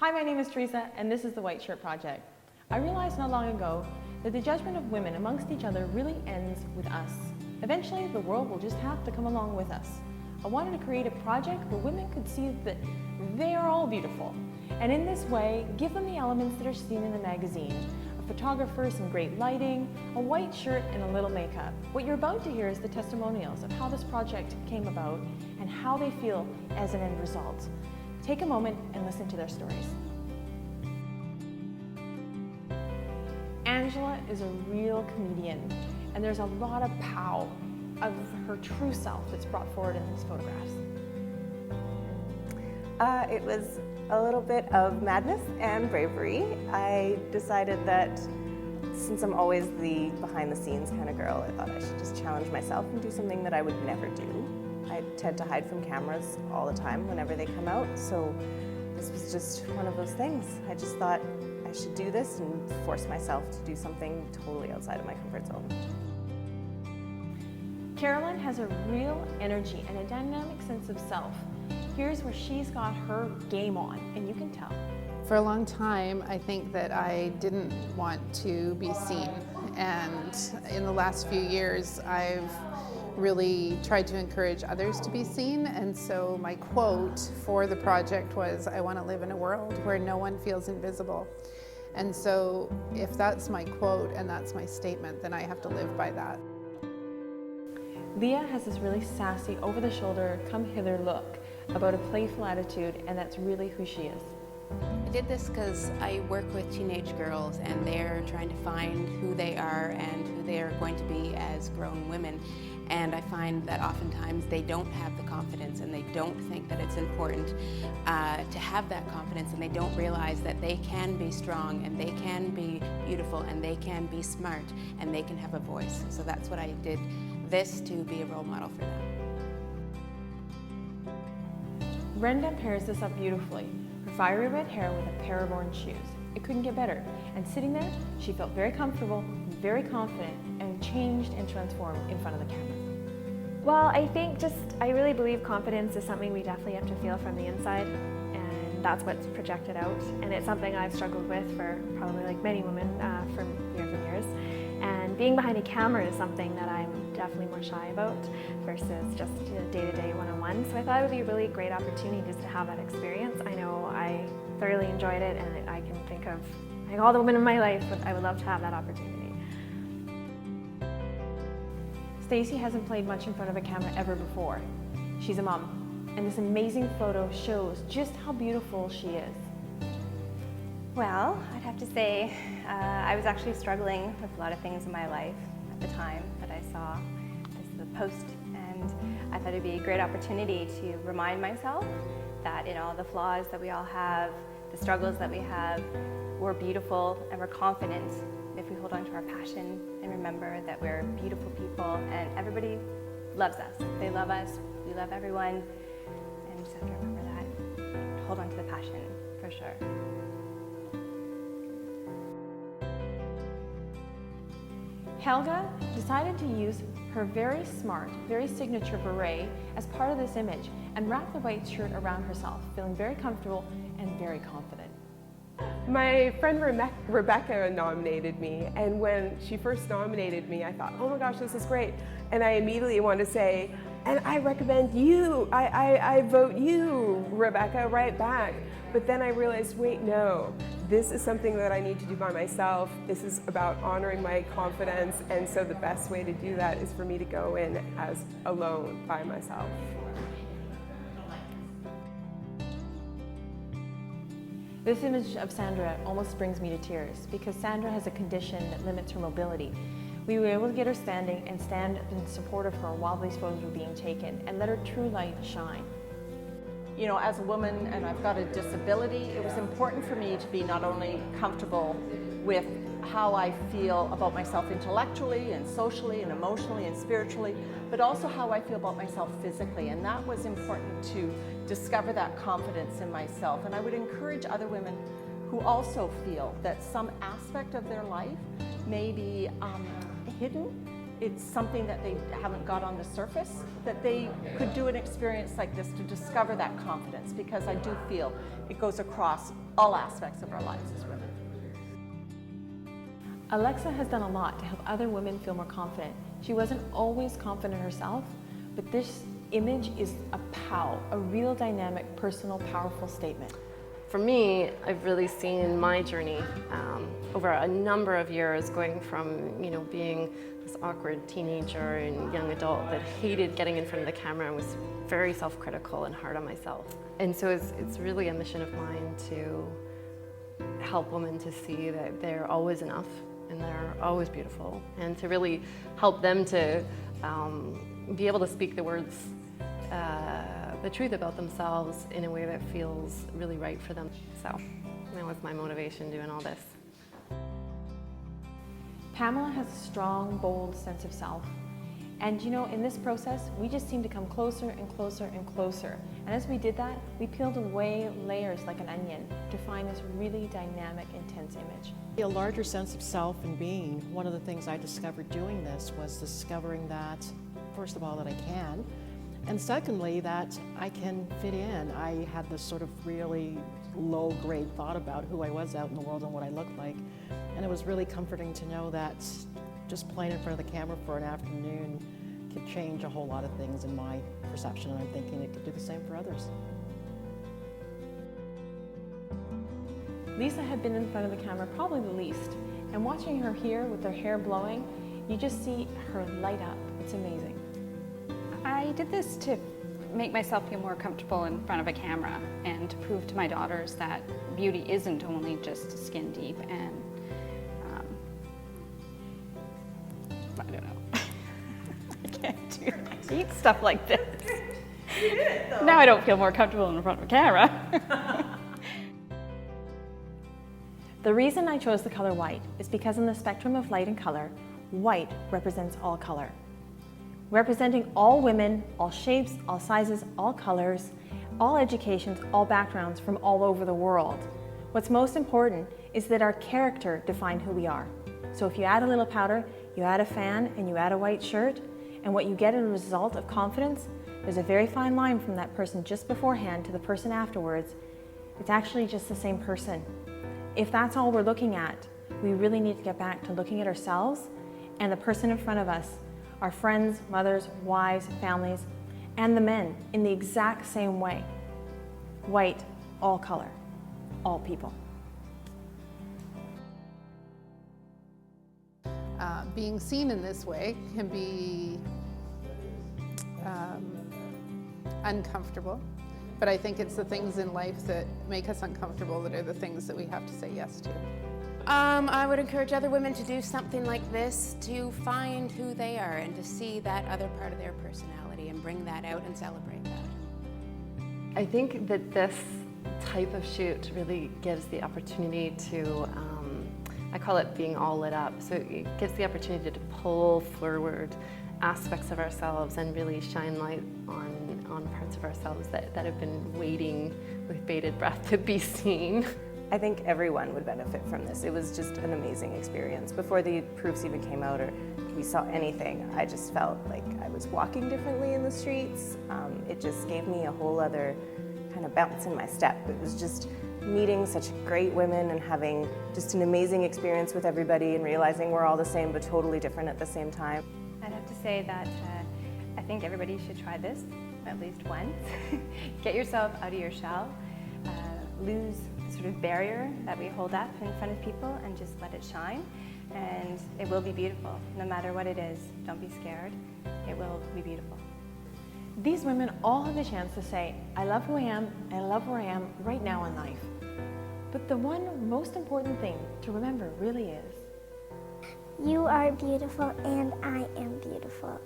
Hi, my name is Teresa, and this is the White Shirt Project. I realized not long ago that the judgment of women amongst each other really ends with us. Eventually, the world will just have to come along with us. I wanted to create a project where women could see that they are all beautiful, and in this way, give them the elements that are seen in the magazine. A photographer, some great lighting, a white shirt, and a little makeup. What you're about to hear is the testimonials of how this project came about and how they feel as an end result. Take a moment and listen to their stories. Angela is a real comedian, and there's a lot of pow of her true self that's brought forward in these photographs. It was a little bit of madness and bravery. I decided that since I'm always the behind-the-scenes kind of girl, I thought I should just challenge myself and do something that I would never do. I tend to hide from cameras all the time whenever they come out, so this was just one of those things. I just thought I should do this and force myself to do something totally outside of my comfort zone. Carolyn has a real energy and a dynamic sense of self. Here's where she's got her game on, and you can tell. For a long time, I think that I didn't want to be seen, and in the last few years, I've really tried to encourage others to be seen, and so my quote for the project was, I want to live in a world where no one feels invisible. And so if that's my quote and that's my statement, then I have to live by that. Leah has this really sassy, over-the-shoulder, come-hither look about a playful attitude, and that's really who she is. I did this because I work with teenage girls and they're trying to find who they are and who they are going to be as grown women. And I find that oftentimes they don't have the confidence and they don't think that it's important to have that confidence, and they don't realize that they can be strong and they can be beautiful and they can be smart and they can have a voice. So that's what I did this to be a role model for them. Brenda pairs this up beautifully. Her fiery red hair with a pair of orange shoes. It couldn't get better. And sitting there, she felt very comfortable, very confident, and changed and transformed in front of the camera. Well, I really believe confidence is something we definitely have to feel from the inside, and that's what's projected out. And it's something I've struggled with for probably like many women for years and years. And being behind a camera is something that I'm definitely more shy about versus just day-to-day one-on-one. So I thought it would be a really great opportunity just to have that experience. I know I thoroughly enjoyed it, and I can think of like all the women in my life, but I would love to have that opportunity. Stacy hasn't played much in front of a camera ever before. She's a mom, and this amazing photo shows just how beautiful she is. Well, I'd have to say I was actually struggling with a lot of things in my life at the time that I saw the post, and I thought it'd be a great opportunity to remind myself that in all the flaws that we all have, the struggles that we have, we're beautiful and we're confident if we hold on to our passion and remember that we're beautiful people and everybody loves us. They love us, we love everyone, and we just have to remember that. Hold on to the passion for sure. Helga decided to use her very smart, very signature beret as part of this image and wrap the white shirt around herself, feeling very comfortable and very confident. My friend Rebecca nominated me, and when she first nominated me, I thought, oh my gosh, this is great. And I immediately wanted to say, and I recommend you, I vote you, Rebecca, right back. But then I realized, wait, no, this is something that I need to do by myself. This is about honoring my confidence, and so the best way to do that is for me to go in as alone by myself. This image of Sandra almost brings me to tears because Sandra has a condition that limits her mobility. We were able to get her standing and stand in support of her while these photos were being taken and let her true light shine. You know, as a woman and I've got a disability, it was important for me to be not only comfortable with how I feel about myself intellectually and socially and emotionally and spiritually, but also how I feel about myself physically. And that was important to discover that confidence in myself. And I would encourage other women who also feel that some aspect of their life may be hidden it's something that they haven't got on the surface, that they could do an experience like this to discover that confidence, because I do feel it goes across all aspects of our lives as women. Alexa has done a lot to help other women feel more confident. She wasn't always confident herself, but this image is a POW, a real dynamic, personal, powerful statement. For me, I've really seen my journey over a number of years, going from being this awkward teenager and young adult that hated getting in front of the camera and was very self-critical and hard on myself. And so it's really a mission of mine to help women to see that they're always enough and they're always beautiful, and to really help them to be able to speak the words, the truth about themselves in a way that feels really right for them. So that was my motivation doing all this. Pamela has a strong, bold sense of self. And in this process, we just seemed to come closer and closer and closer. And as we did that, we peeled away layers like an onion to find this really dynamic, intense image. A larger sense of self and being. One of the things I discovered doing this was discovering that, first of all, that I can, and secondly, that I can fit in. I had this sort of really low-grade thought about who I was out in the world and what I looked like. And it was really comforting to know that just playing in front of the camera for an afternoon could change a whole lot of things in my perception, and I'm thinking it could do the same for others. Lisa had been in front of the camera probably the least, and watching her here with her hair blowing, you just see her light up. It's amazing. I did this to make myself feel more comfortable in front of a camera and to prove to my daughters that beauty isn't only just skin deep and I don't know. I can't do that. I eat stuff like this. You did it though. Now I don't feel more comfortable in front of a camera. The reason I chose the color white is because in the spectrum of light and color, white represents all color. Representing all women, all shapes, all sizes, all colors, all educations, all backgrounds from all over the world. What's most important is that our character defined who we are. So if you add a little powder, you add a fan, and you add a white shirt, and what you get as a result of confidence, there's a very fine line from that person just beforehand to the person afterwards. It's actually just the same person. If that's all we're looking at, we really need to get back to looking at ourselves and the person in front of us, our friends, mothers, wives, families, and the men in the exact same way. White, all color, all people. Being seen in this way can be uncomfortable, but I think it's the things in life that make us uncomfortable that are the things that we have to say yes to. I would encourage other women to do something like this, to find who they are and to see that other part of their personality and bring that out and celebrate that. I think that this type of shoot really gives the opportunity to, I call it being all lit up. So it gives the opportunity to pull forward aspects of ourselves and really shine light on parts of ourselves that have been waiting with bated breath to be seen. I think everyone would benefit from this. It was just an amazing experience. Before the proofs even came out or we saw anything, I just felt like I was walking differently in the streets. It just gave me a whole other kind of bounce in my step. It was just meeting such great women and having just an amazing experience with everybody and realizing we're all the same but totally different at the same time. I'd have to say that I think everybody should try this at least once. Get yourself out of your shell, lose the sort of barrier that we hold up in front of people and just let it shine. And it will be beautiful. No matter what it is, don't be scared. It will be beautiful. These women all have the chance to say, I love who I am, and I love where I am right now in life. But the one most important thing to remember really is, you are beautiful and I am beautiful.